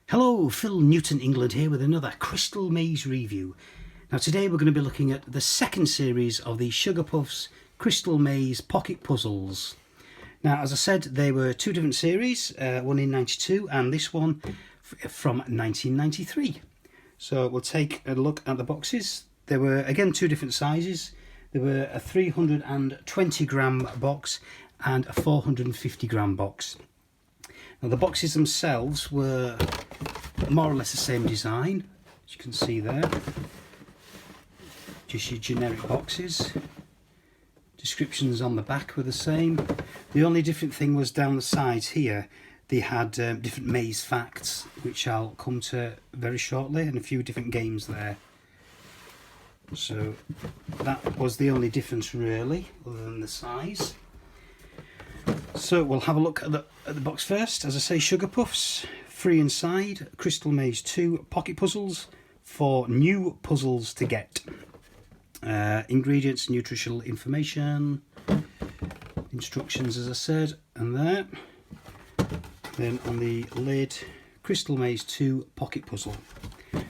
Hello, Phil Newton England here with another Crystal Maze review. Now today we're going to be looking at the second series of the Sugar Puffs Crystal Maze Pocket Puzzles. Now as I said, they were two different series, one in 92 and this one from 1993. So we'll take a look at the boxes. There were again two different sizes. There were a 320 gram box and a 450 gram box. Now the boxes themselves were more or less the same design, as you can see there. Just your generic boxes. Descriptions on the back were the same. The only different thing was down the sides here. They had different maze facts, which I'll come to very shortly, and a few different games there. So that was the only difference really, other than the size. So we'll have a look at the box first. As I say, Sugar Puffs, free inside, Crystal Maze 2 pocket puzzles for new puzzles to get. Ingredients, nutritional information, instructions as I said, and there. Then on the lid, Crystal Maze 2 pocket puzzle.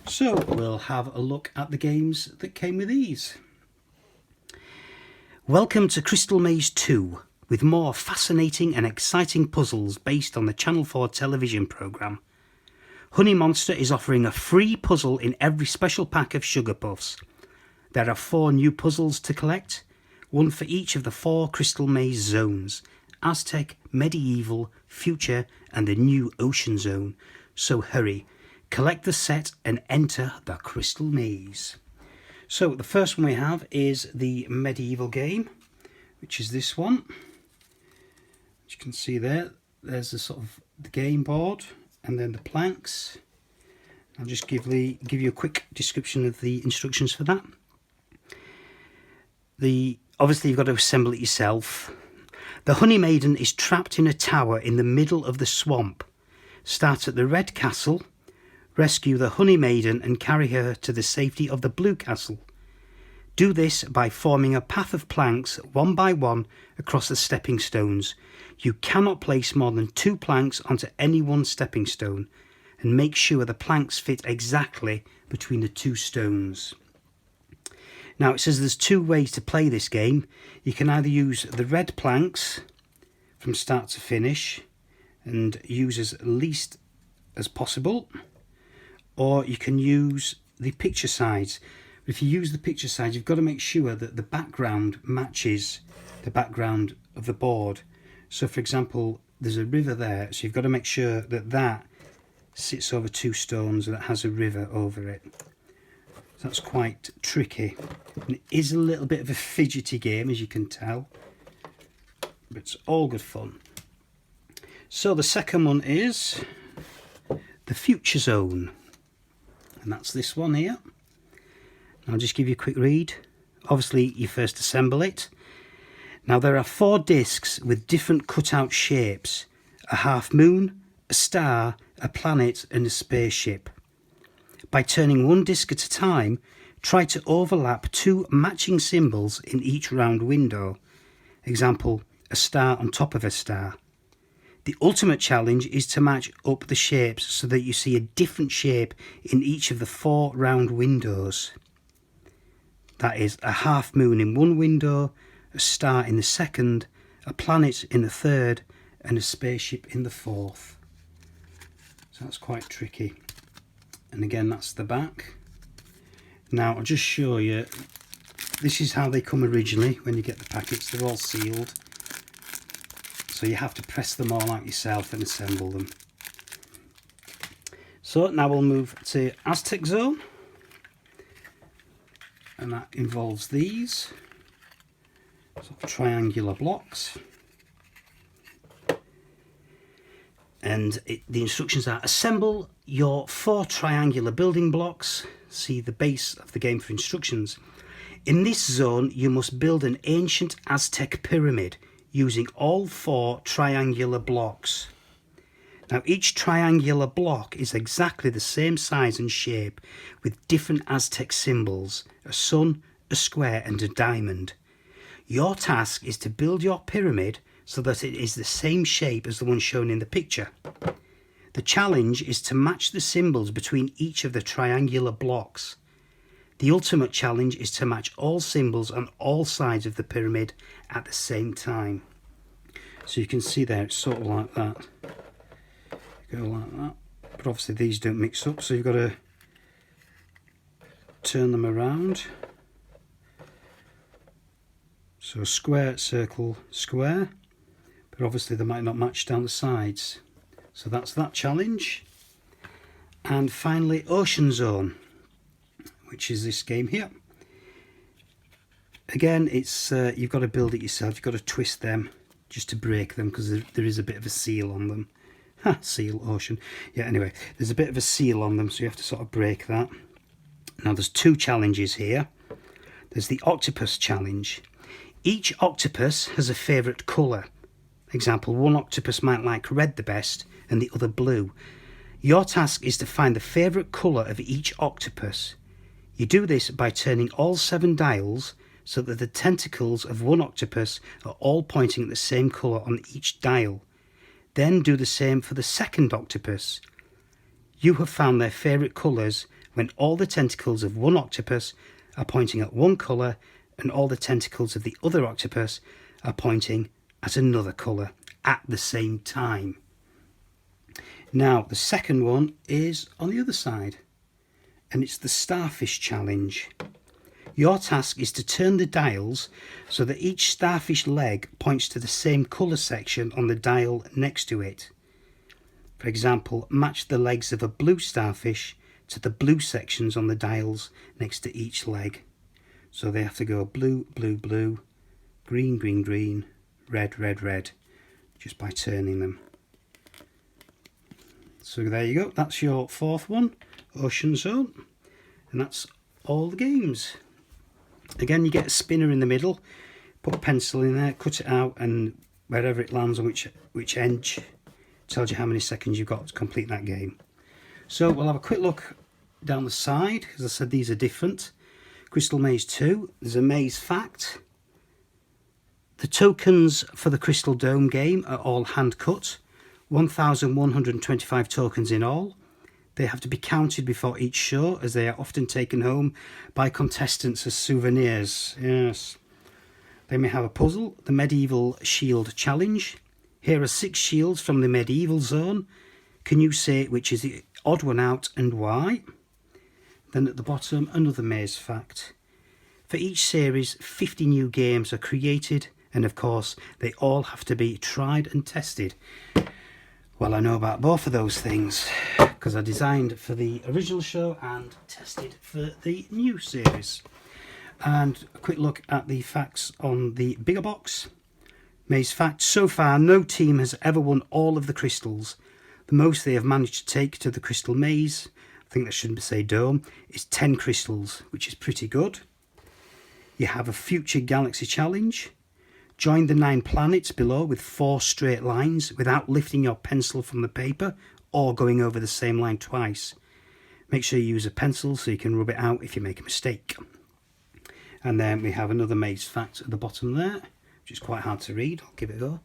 So we'll have a look at the games that came with these. Welcome to Crystal Maze 2. With more fascinating and exciting puzzles based on the Channel 4 television programme. Honey Monster is offering a free puzzle in every special pack of Sugar Puffs. There are 4 new puzzles to collect, one for each of the 4 Crystal Maze zones: Aztec, Medieval, Future and the new Ocean Zone. So hurry, collect the set and enter the Crystal Maze. So the first one we have is the Medieval game, which is this one. As you can see there's the sort of the game board and then the planks. I'll just give you a quick description of the instructions for that. Obviously you've got to assemble it yourself. The Honey Maiden is trapped in a tower in the middle of the swamp. Start at the Red Castle, rescue the Honey Maiden and carry her to the safety of the Blue Castle. Do this by forming a path of planks one by one across the stepping stones. You cannot place more than 2 planks onto any one stepping stone, and make sure the planks fit exactly between the 2 stones. Now it says there's 2 ways to play this game. You can either use the red planks from start to finish and use as least as possible, or you can use the picture sides. If you use the picture side, you've got to make sure that the background matches the background of the board. So for example, there's a river there, so you've got to make sure that that sits over 2 stones and it has a river over it. So that's quite tricky. And it is a little bit of a fidgety game, as you can tell, but it's all good fun. So the second one is the Future Zone, and that's this one here. I'll just give you a quick read. Obviously you first assemble it. Now there are 4 discs with different cutout shapes: a half moon, a star, a planet and a spaceship. By turning one disc at a time, try to overlap 2 matching symbols in each round window. Example, a star on top of a star. The ultimate challenge is to match up the shapes so that you see a different shape in each of the 4 round windows. That is a half moon in one window, a star in the second, a planet in the third and a spaceship in the 4th. So that's quite tricky. And again, that's the back. Now I'll just show you, this is how they come originally when you get the packets. They're all sealed, so you have to press them all out yourself and assemble them. So now we'll move to Aztec Zone, and that involves these sort of triangular blocks. And the instructions are: assemble your 4 triangular building blocks. See the base of the game for instructions. In this zone you must build an ancient Aztec pyramid using all 4 triangular blocks. Now each triangular block is exactly the same size and shape with different Aztec symbols: a sun, a square and a diamond. Your task is to build your pyramid so that it is the same shape as the one shown in the picture. The challenge is to match the symbols between each of the triangular blocks. The ultimate challenge is to match all symbols on all sides of the pyramid at the same time. So you can see there, it's sort of like that. Go like that. But obviously these don't mix up, so you've got to turn them around. So square, circle, square. But obviously they might not match down the sides. So that's that challenge. And finally, Ocean Zone, which is this game here. Again, it's you've got to build it yourself. You've got to twist them just to break them, because there is a bit of a seal on them. Ha, seal, ocean. Yeah, anyway, there's a bit of a seal on them, so you have to sort of break that. Now there's two challenges here. There's the octopus challenge. Each octopus has a favourite colour. Example, one octopus might like red the best and the other blue. Your task is to find the favourite colour of each octopus. You do this by turning all 7 dials so that the tentacles of one octopus are all pointing at the same colour on each dial. Then do the same for the second octopus. You have found their favourite colours when all the tentacles of one octopus are pointing at one colour and all the tentacles of the other octopus are pointing at another colour at the same time. Now the second one is on the other side, and it's the starfish challenge. Your task is to turn the dials so that each starfish leg points to the same colour section on the dial next to it. For example, match the legs of a blue starfish to the blue sections on the dials next to each leg. So they have to go blue, blue, blue, green, green, green, red, red, red, just by turning them. So there you go, that's your fourth one, Ocean Zone, and that's all the games. Again, you get a spinner in the middle, put a pencil in there, cut it out, and wherever it lands on which edge tells you how many seconds you've got to complete that game. So we'll have a quick look down the side. As I said, these are different. Crystal Maze 2, there's a maze fact. The tokens for the Crystal Dome game are all hand cut, 1,125 tokens in all. They have to be counted before each show, as they are often taken home by contestants as souvenirs. Yes. They may have a puzzle, the Medieval Shield Challenge. Here are 6 shields from the Medieval Zone. Can you say which is the odd one out and why? Then at the bottom, another maze fact. For each series, 50 new games are created, and of course, they all have to be tried and tested. Well, I know about both of those things, because I designed for the original show and tested for the new series. And a quick look at the facts on the bigger box. Maze fact, so far no team has ever won all of the crystals. The most they have managed to take to the crystal maze, I think that shouldn't say dome, is 10 crystals, which is pretty good. You have a future galaxy challenge. Join the 9 planets below with 4 straight lines without lifting your pencil from the paper or going over the same line twice. Make sure you use a pencil so you can rub it out if you make a mistake. And then we have another maze fact at the bottom there, which is quite hard to read. I'll give it a go.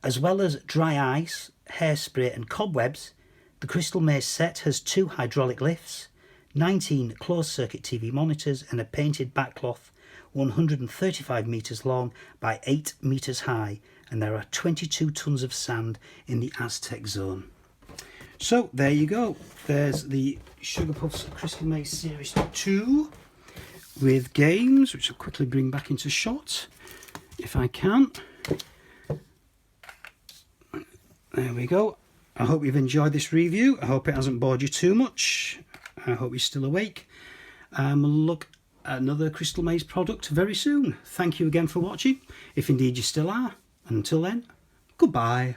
As well as dry ice, hairspray and cobwebs, the Crystal Maze set has 2 hydraulic lifts, 19 closed-circuit TV monitors and a painted backcloth 135 metres long by 8 metres high, and there are 22 tonnes of sand in the Aztec zone. So there you go, there's the Sugar Puffs Crystal Maze Series 2 with games, which I'll quickly bring back into shot if I can. There we go. I hope you've enjoyed this review. I hope it hasn't bored you too much. I hope you're still awake. We'll look at another Crystal Maze product very soon. Thank you again for watching, if indeed you still are. And until then, goodbye.